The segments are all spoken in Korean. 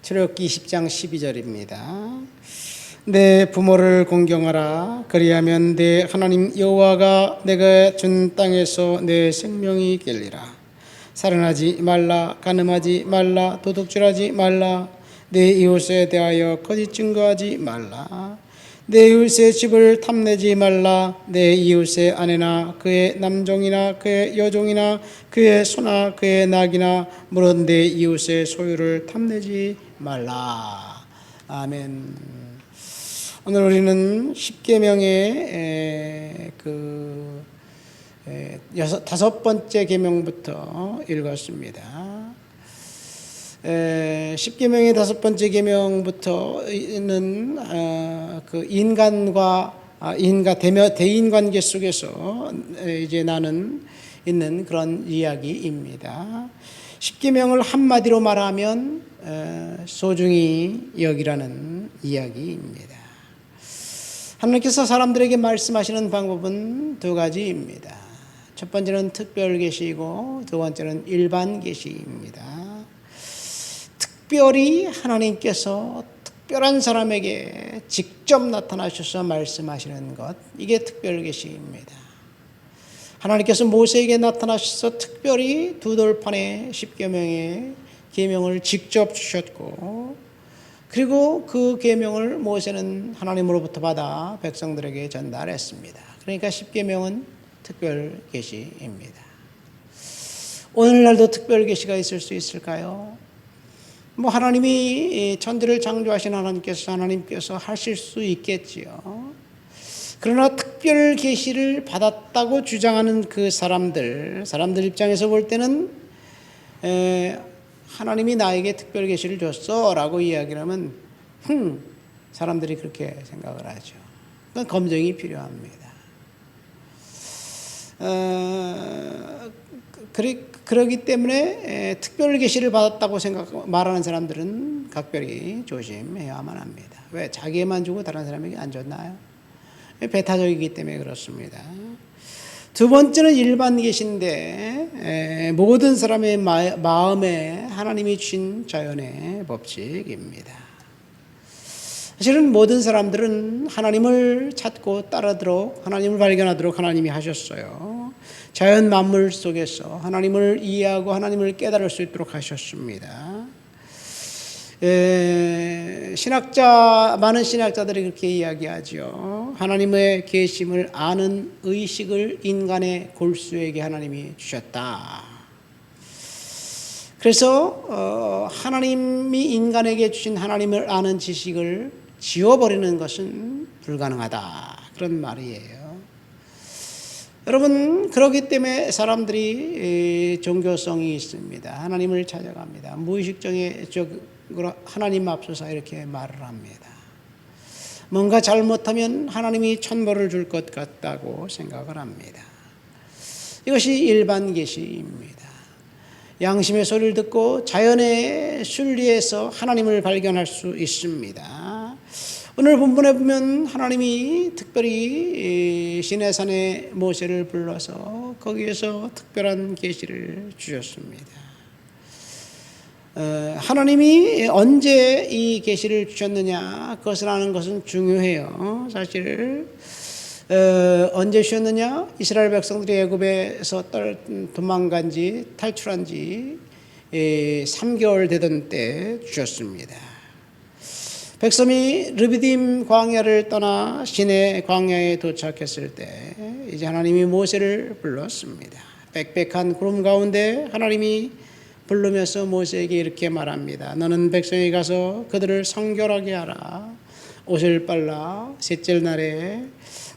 출애굽기 10장 12절입니다. 내 부모를 공경하라. 그리하면 내 하나님 여호와가 내가 준 땅에서 내 생명이 깰리라. 살인하지 말라. 간음하지 말라. 도둑질하지 말라. 내 이웃에 대하여 거짓 증거하지 말라. 내 이웃의 집을 탐내지 말라. 내 이웃의 아내나 그의 남종이나 그의 여종이나 그의 소나 그의 낙이나 물론 내 이웃의 소유를 탐내지 말라. 아멘. 오늘 우리는 십계명의 다섯 번째 계명부터 읽었습니다. 십계명의 다섯 번째 계명부터는 대인 관계 속에서 이제 나는 있는 그런 이야기입니다. 십계명을 한마디로 말하면 소중히 여기라는 이야기입니다. 하나님께서 사람들에게 말씀하시는 방법은 두 가지입니다. 첫 번째는 특별 계시이고 두 번째는 일반 계시입니다. 특별히 하나님께서 특별한 사람에게 직접 나타나셔서 말씀하시는 것, 이게 특별 계시입니다. 하나님께서 모세에게 나타나셔서 특별히 두 돌판의 십계명의 계명을 직접 주셨고, 그리고 그 계명을 모세는 하나님으로부터 받아 백성들에게 전달했습니다. 그러니까 십계명은 특별 계시입니다. 오늘날도 특별 계시가 있을 수 있을까요? 하나님이 천지를 창조하신 하나님께서 하실 수 있겠지요. 그러나 특별 계시를 받았다고 주장하는 그 사람들 입장에서 볼 때는 하나님이 나에게 특별 계시를 줬어 라고 이야기를 하면 사람들이 그렇게 생각을 하죠. 그러니까 검증이 필요합니다. 그러기 때문에 특별 계시를 받았다고 말하는 사람들은 각별히 조심해야만 합니다. 왜? 자기에만 주고 다른 사람에게 안 줬나요? 배타적이기 때문에 그렇습니다. 두 번째는 일반 계시인데 모든 사람의 마음에 하나님이 주신 자연의 법칙입니다. 사실은 모든 사람들은 하나님을 찾고 따르도록, 하나님을 발견하도록 하나님이 하셨어요. 자연 만물 속에서 하나님을 이해하고 하나님을 깨달을 수 있도록 하셨습니다. 많은 신학자들이 그렇게 이야기하죠. 하나님의 계심을 아는 의식을 인간의 골수에게 하나님이 주셨다. 그래서 하나님이 인간에게 주신 하나님을 아는 지식을 지워버리는 것은 불가능하다, 그런 말이에요. 여러분, 그렇기 때문에 사람들이 종교성이 있습니다. 하나님을 찾아갑니다. 무의식적으로 하나님 앞서서 이렇게 말을 합니다. 뭔가 잘못하면 하나님이 천벌을 줄 것 같다고 생각을 합니다. 이것이 일반 계시입니다. 양심의 소리를 듣고 자연의 순리에서 하나님을 발견할 수 있습니다. 오늘 본문에 보면 하나님이 특별히 시내산에 모세를 불러서 거기에서 특별한 계시를 주셨습니다. 하나님이 언제 이 계시를 주셨느냐, 그것을 아는 것은 중요해요. 사실 언제 주셨느냐? 이스라엘 백성들이 애굽에서 도망간 지, 탈출한 지 3개월 되던 때 주셨습니다. 백성이 르비딤 광야를 떠나 시내 광야에 도착했을 때 이제 하나님이 모세를 불렀습니다. 빽빽한 구름 가운데 하나님이 부르면서 모세에게 이렇게 말합니다. 너는 백성에 가서 그들을 성결하게 하라. 옷을 빨라. 셋째 날에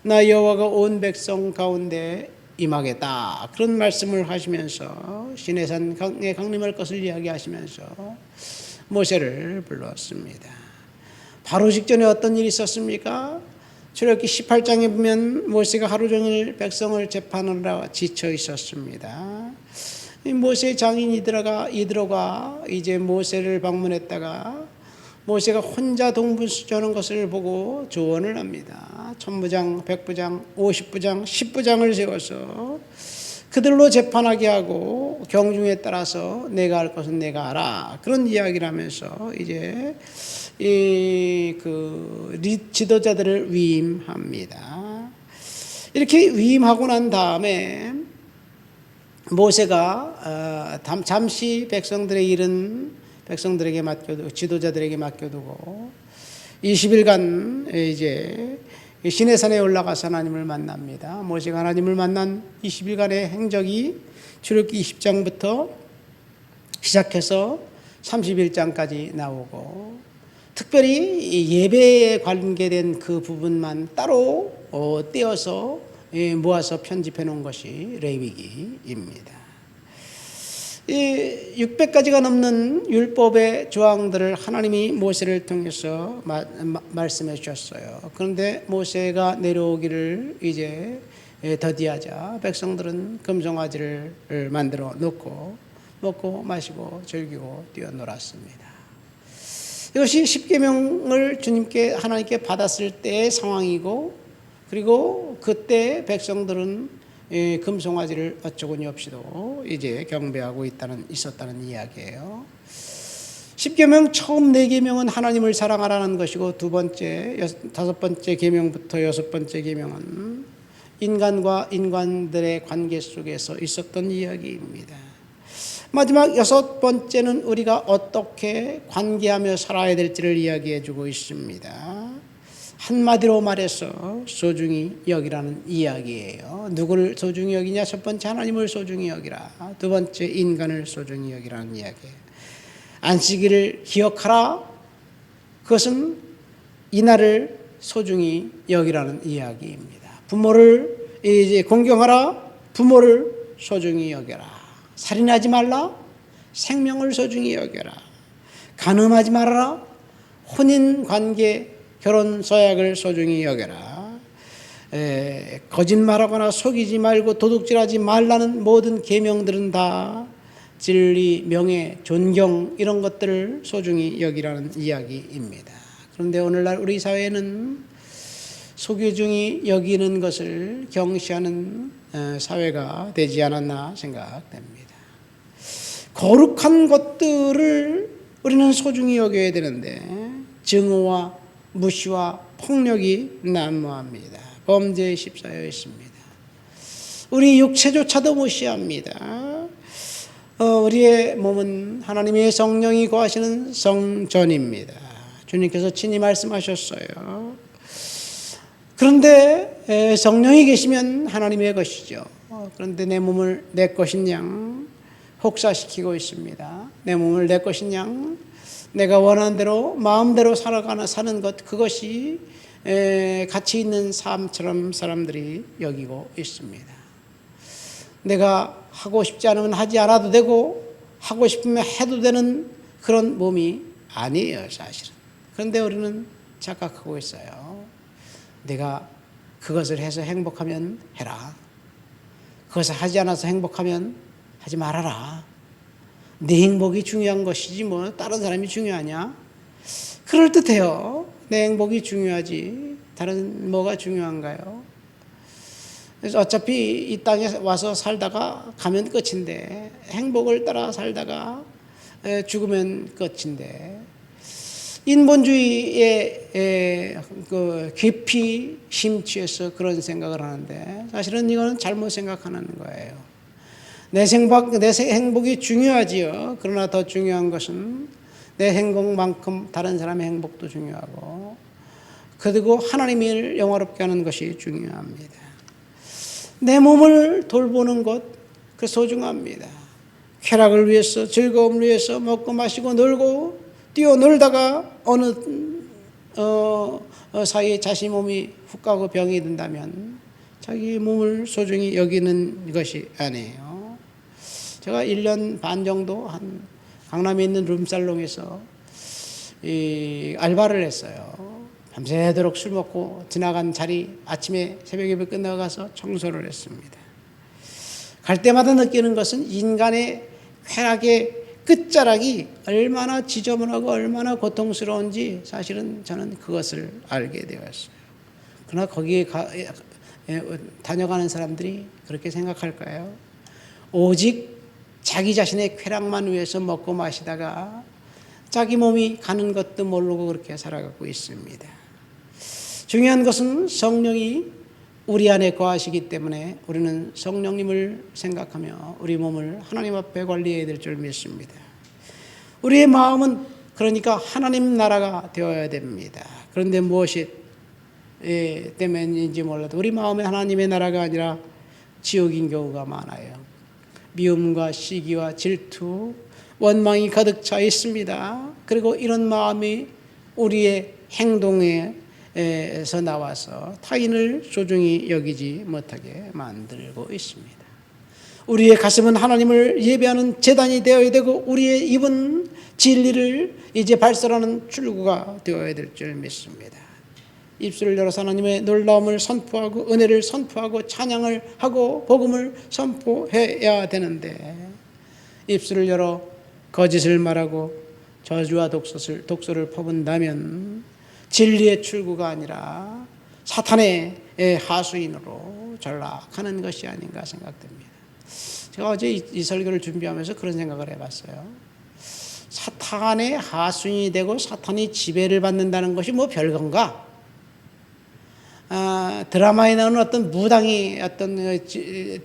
나 여호와가 온 백성 가운데 임하겠다. 그런 말씀을 하시면서 시내산에 강림할 것을 이야기하시면서 모세를 불렀습니다. 바로 직전에 어떤 일이 있었습니까? 출애굽기 18장에 보면 모세가 하루 종일 백성을 재판하느라 지쳐 있었습니다. 모세의 장인 이드로가 이제 모세를 방문했다가 모세가 혼자 동분수조하는 것을 보고 조언을 합니다. 천부장, 백부장, 50부장, 10부장을 세워서 그들로 재판하게 하고 경중에 따라서 내가 할 것은 내가 하라, 그런 이야기를 하면서 이제 지도자들을 위임합니다. 이렇게 위임하고 난 다음에 모세가 잠시 백성들의 일은 백성들에게 맡겨두고, 지도자들에게 맡겨두고 20일간 이제 시내산에 올라가서 하나님을 만납니다. 모세가 하나님을 만난 20일간의 행적이 출애굽기 20장부터 시작해서 31장까지 나오고, 특별히 예배에 관계된 그 부분만 따로 떼어서 모아서 편집해 놓은 것이 레위기입니다. 600가지가 넘는 율법의 조항들을 하나님이 모세를 통해서 말씀해 주셨어요. 그런데 모세가 내려오기를 이제 더디하자 백성들은 금송아지를 만들어 놓고 먹고 마시고 즐기고 뛰어놀았습니다. 이것이 십계명을 주님께 하나님께 받았을 때의 상황이고, 그리고 그때 백성들은 금송아지를 어쩌고니 없이도 이제 경배하고 있었다는 이야기예요. 십계명 처음 4계명은 하나님을 사랑하라는 것이고, 두 번째, 다섯 번째 계명부터 여섯 번째 계명은 인간과 인간들의 관계 속에서 있었던 이야기입니다. 마지막 여섯 번째는 우리가 어떻게 관계하며 살아야 될지를 이야기해 주고 있습니다. 한마디로 말해서 소중히 여기라는 이야기예요. 누구를 소중히 여기냐? 첫 번째 하나님을 소중히 여기라. 두 번째 인간을 소중히 여기라는 이야기예요. 안식일을 기억하라. 그것은 이날을 소중히 여기라는 이야기입니다. 부모를 이제 공경하라. 부모를 소중히 여겨라. 살인하지 말라. 생명을 소중히 여겨라. 간음하지 말아라. 혼인관계 결혼 서약을 소중히 여겨라. 거짓말하거나 속이지 말고 도둑질하지 말라는 모든 계명들은 다 진리, 명예, 존경 이런 것들을 소중히 여기라는 이야기입니다. 그런데 오늘날 우리 사회는 소중히 여기는 것을 경시하는 사회가 되지 않았나 생각됩니다. 거룩한 것들을 우리는 소중히 여겨야 되는데 증오와 무시와 폭력이 난무합니다. 범죄에 휩싸여 있습니다. 우리 육체조차도 무시합니다. 우리의 몸은 하나님의 성령이 거하시는 성전입니다. 주님께서 친히 말씀하셨어요. 그런데 성령이 계시면 하나님의 것이죠. 그런데 내 몸을 내 것인 양 혹사시키고 있습니다. 내 몸을 내 것인 양 내가 원하는 대로 마음대로 사는 것, 그것이 가치 있는 삶처럼 사람들이 여기고 있습니다. 내가 하고 싶지 않으면 하지 않아도 되고 하고 싶으면 해도 되는 그런 몸이 아니에요, 사실은. 그런데 우리는 착각하고 있어요. 내가 그것을 해서 행복하면 해라. 그것을 하지 않아서 행복하면 하지 말아라. 내 행복이 중요한 것이지 뭐 다른 사람이 중요하냐? 그럴듯해요. 내 행복이 중요하지 다른 뭐가 중요한가요? 그래서 어차피 이 땅에 와서 살다가 가면 끝인데, 행복을 따라 살다가 죽으면 끝인데, 인본주의에 깊이 심취해서 그런 생각을 하는데 사실은 이거는 잘못 생각하는 거예요. 내 행복이 중요하지요. 그러나 더 중요한 것은 내 행복만큼 다른 사람의 행복도 중요하고, 그리고 하나님을 영화롭게 하는 것이 중요합니다. 내 몸을 돌보는 것, 그 소중합니다. 쾌락을 위해서, 즐거움을 위해서 먹고 마시고 놀고 뛰어놀다가 어느 사이에 자신 몸이 훅 가고 병이 든다면 자기 몸을 소중히 여기는 것이 아니에요. 제가 1년 반 정도 강남에 있는 룸살롱에서 알바를 했어요. 밤새도록 술 먹고 지나간 자리, 아침에 새벽 예배 끝나고 가서 청소를 했습니다. 갈 때마다 느끼는 것은 인간의 쾌락의 끝자락이 얼마나 지저분하고 얼마나 고통스러운지 사실은 저는 그것을 알게 되었어요. 그러나 거기에 다녀가는 사람들이 그렇게 생각할까요? 오직 자기 자신의 쾌락만 위해서 먹고 마시다가 자기 몸이 가는 것도 모르고 그렇게 살아가고 있습니다. 중요한 것은 성령이 우리 안에 거하시기 때문에 우리는 성령님을 생각하며 우리 몸을 하나님 앞에 관리해야 될 줄 믿습니다. 우리의 마음은 그러니까 하나님 나라가 되어야 됩니다. 그런데 무엇이 때문인지 몰라도 우리 마음에 하나님의 나라가 아니라 지옥인 경우가 많아요. 미움과 시기와 질투, 원망이 가득 차 있습니다. 그리고 이런 마음이 우리의 행동에서 나와서 타인을 소중히 여기지 못하게 만들고 있습니다. 우리의 가슴은 하나님을 예배하는 제단이 되어야 되고 우리의 입은 진리를 이제 발설하는 출구가 되어야 될 줄 믿습니다. 입술을 열어서 하나님의 놀라움을 선포하고 은혜를 선포하고 찬양을 하고 복음을 선포해야 되는데 입술을 열어 거짓을 말하고 저주와 독소를 퍼붓는다면 진리의 출구가 아니라 사탄의 하수인으로 전락하는 것이 아닌가 생각됩니다. 제가 어제 이 설교를 준비하면서 그런 생각을 해봤어요. 사탄의 하수인이 되고 사탄이 지배를 받는다는 것이 뭐 별건가? 드라마에 나오는 어떤 무당이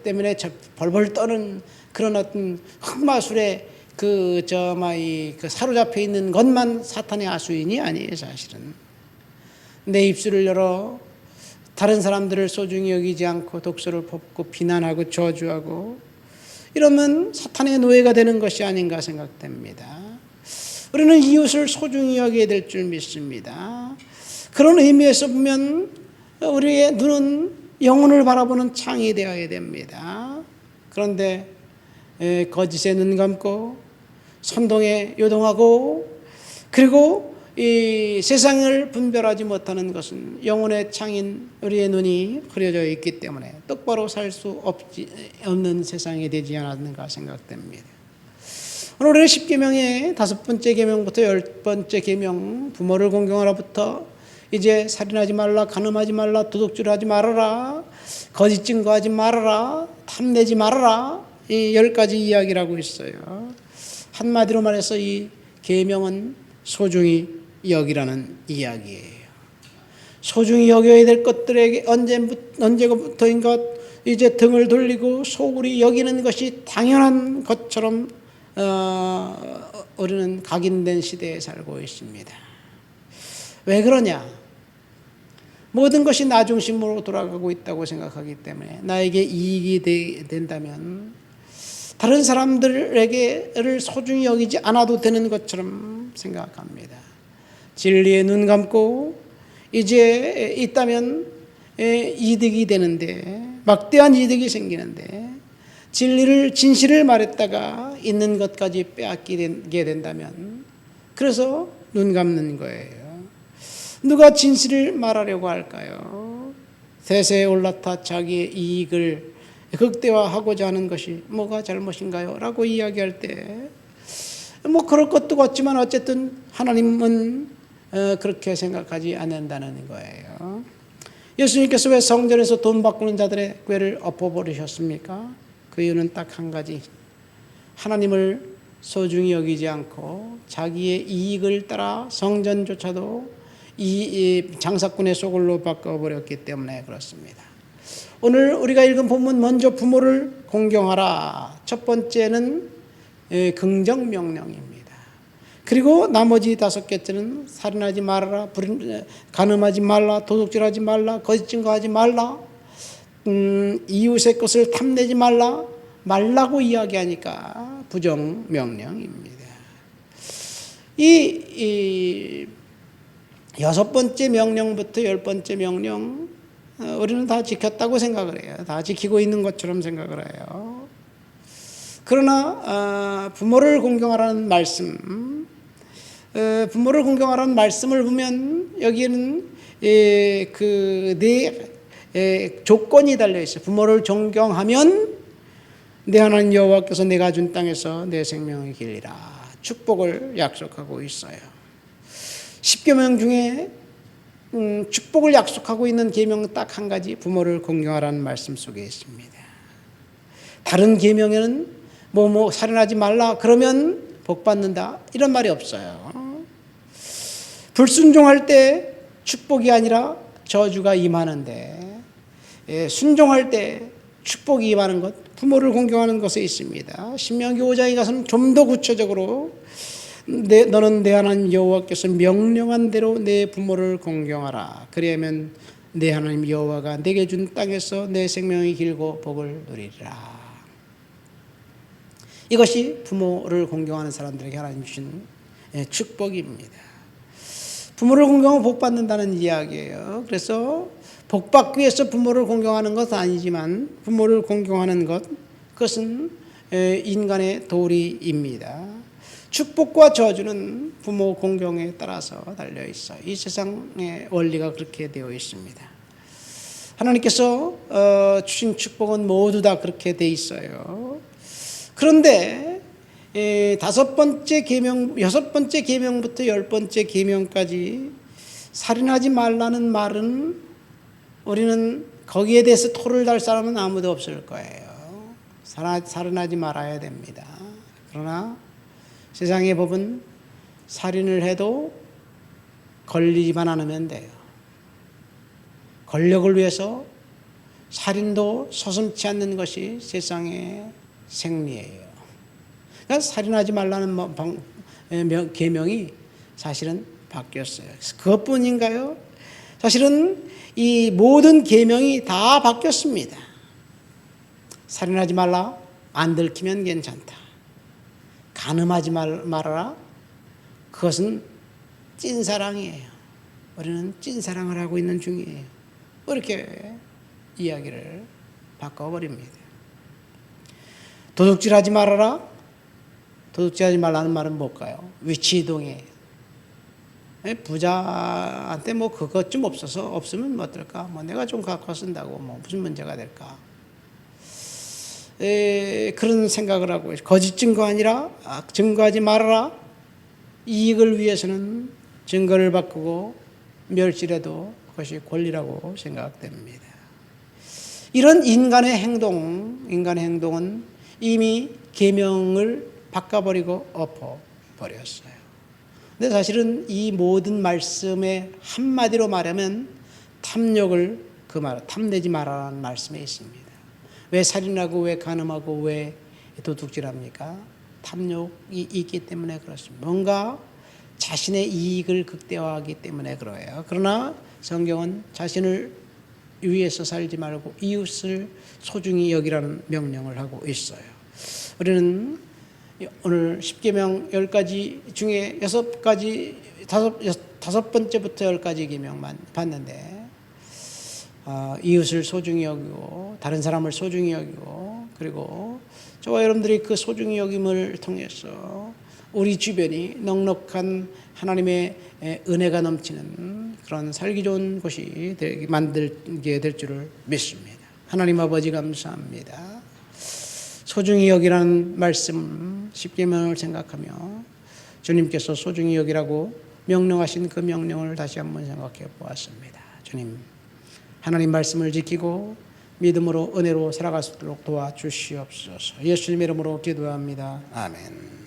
때문에 벌벌 떠는 그런 어떤 흑마술에 그 사로잡혀 있는 것만 사탄의 하수인이 아니에요, 사실은. 내 입술을 열어 다른 사람들을 소중히 여기지 않고 독소를 퍼붓고 비난하고 저주하고 이러면 사탄의 노예가 되는 것이 아닌가 생각됩니다. 우리는 이웃을 소중히 여겨야 될 줄 믿습니다. 그런 의미에서 보면 우리의 눈은 영혼을 바라보는 창이 되어야 됩니다. 그런데 거짓에 눈 감고 선동에 요동하고 그리고 이 세상을 분별하지 못하는 것은 영혼의 창인 우리의 눈이 흐려져 있기 때문에 똑바로 살 수 없는 세상이 되지 않았는가 생각됩니다. 오늘 우리는 10계명의 5번째 계명부터 10번째 계명 부모를 공경하라부터 이제 살인하지 말라, 간음하지 말라, 도둑질하지 말아라, 거짓 증거하지 말아라, 탐내지 말아라, 이 10가지 이야기를 하고 있어요. 한마디로 말해서 이 계명은 소중히 여기라는 이야기예요. 소중히 여겨야 될 것들에게 언제부터인가 이제 등을 돌리고 소홀히 여기는 것이 당연한 것처럼 우리는 각인된 시대에 살고 있습니다. 왜 그러냐? 모든 것이 나 중심으로 돌아가고 있다고 생각하기 때문에 나에게 이익이 된다면 다른 사람들에게를 소중히 여기지 않아도 되는 것처럼 생각합니다. 진리에 눈 감고 이제 있다면 이득이 되는데 막대한 이득이 생기는데 진실을 말했다가 있는 것까지 빼앗기게 된다면 그래서 눈 감는 거예요. 누가 진실을 말하려고 할까요? 세세에 올라타 자기의 이익을 극대화하고자 하는 것이 뭐가 잘못인가요? 라고 이야기할 때 뭐 그럴 것도 같지만 어쨌든 하나님은 그렇게 생각하지 않는다는 거예요. 예수님께서 왜 성전에서 돈 바꾸는 자들의 꾀를 엎어버리셨습니까? 그 이유는 딱 한 가지. 하나님을 소중히 여기지 않고 자기의 이익을 따라 성전조차도 이 장사꾼의 소굴로 바꿔버렸기 때문에 그렇습니다. 오늘 우리가 읽은 본문 먼저 부모를 공경하라. 첫 번째는 긍정 명령입니다. 그리고 나머지 5개째는 살인하지 말아라, 간음하지 말라, 도둑질하지 말라, 거짓 증거하지 말라, 이웃의 것을 탐내지 말라고 이야기하니까 부정 명령입니다. 이 6번째 명령부터 10번째 명령 우리는 다 지켰다고 생각을 해요. 다 지키고 있는 것처럼 생각을 해요. 그러나 부모를 공경하라는 말씀, 부모를 공경하라는 말씀을 보면 여기에는 조건이 달려 있어요. 부모를 존경하면 내 하나님 여호와께서 내가 준 땅에서 내 생명을 길리라. 축복을 약속하고 있어요. 10계명 중에 축복을 약속하고 있는 계명은 딱 한 가지, 부모를 공경하라는 말씀 속에 있습니다. 다른 계명에는 뭐 살인하지 말라 그러면 복 받는다 이런 말이 없어요. 불순종할 때 축복이 아니라 저주가 임하는데, 순종할 때 축복이 임하는 것, 부모를 공경하는 것에 있습니다. 신명기 5장에 가서는 좀 더 구체적으로 너는 내 하나님 여호와께서 명령한 대로 내 부모를 공경하라. 그리하면 내 하나님 여호와가 내게 준 땅에서 내 생명이 길고 복을 누리리라. 이것이 부모를 공경하는 사람들에게 하나님 주신 축복입니다. 부모를 공경하면 복 받는다는 이야기예요. 그래서 복 받기 위해서 부모를 공경하는 것은 아니지만 부모를 공경하는 것, 그것은 인간의 도리입니다. 축복과 저주는 부모 공경에 따라서 달려 있어요. 이 세상의 원리가 그렇게 되어 있습니다. 하나님께서 주신 축복은 모두 다 그렇게 돼 있어요. 그런데 여섯 번째 계명부터 10번째 계명까지 살인하지 말라는 말은 우리는 거기에 대해서 토를 달 사람은 아무도 없을 거예요. 살인하지 말아야 됩니다. 그러나 세상의 법은 살인을 해도 걸리지만 않으면 돼요. 권력을 위해서 살인도 서슴지 않는 것이 세상의 생리예요. 그러니까 살인하지 말라는 계명이 사실은 바뀌었어요. 그것뿐인가요? 사실은 이 모든 계명이 다 바뀌었습니다. 살인하지 말라, 안 들키면 괜찮다. 간음하지 말아라, 그것은 찐사랑이에요. 우리는 찐사랑을 하고 있는 중이에요. 이렇게 이야기를 바꿔버립니다. 도둑질하지 말아라, 도둑질하지 말라는 말은 뭘까요? 위치이동이에요. 부자한테 뭐 그것 좀 없으면 뭐 어떨까? 뭐 내가 좀 갖고 쓴다고 뭐 무슨 문제가 될까? 그런 생각을 하고 거짓 증거 아니라 증거하지 말아라. 이익을 위해서는 증거를 바꾸고 멸실해도 그것이 권리라고 생각됩니다. 이런 인간의 행동은 이미 계명을 바꿔버리고 엎어버렸어요. 근데 사실은 이 모든 말씀의 한마디로 말하면 탐내지 말아라는 말씀에 있습니다. 왜 살인하고 왜 간음하고 왜 도둑질합니까? 탐욕이 있기 때문에 그렇습니다. 뭔가 자신의 이익을 극대화하기 때문에 그래요. 그러나 성경은 자신을 위해서 살지 말고 이웃을 소중히 여기라는 명령을 하고 있어요. 우리는 오늘 10계명 10가지 중에 6가지, 5번째부터 10가지 계명만 봤는데, 이웃을 소중히 여기고 다른 사람을 소중히 여기고, 그리고 저와 여러분들이 그 소중히 여김을 통해서 우리 주변이 넉넉한 하나님의 은혜가 넘치는 그런 살기 좋은 곳이 만들게 될 줄을 믿습니다. 하나님 아버지 감사합니다. 소중히 여기라는 말씀 10계명을 생각하며 주님께서 소중히 여기라고 명령하신 그 명령을 다시 한번 생각해 보았습니다. 주님, 하나님 말씀을 지키고 믿음으로 은혜로 살아갈 수 있도록 도와주시옵소서. 예수님 이름으로 기도합니다. 아멘.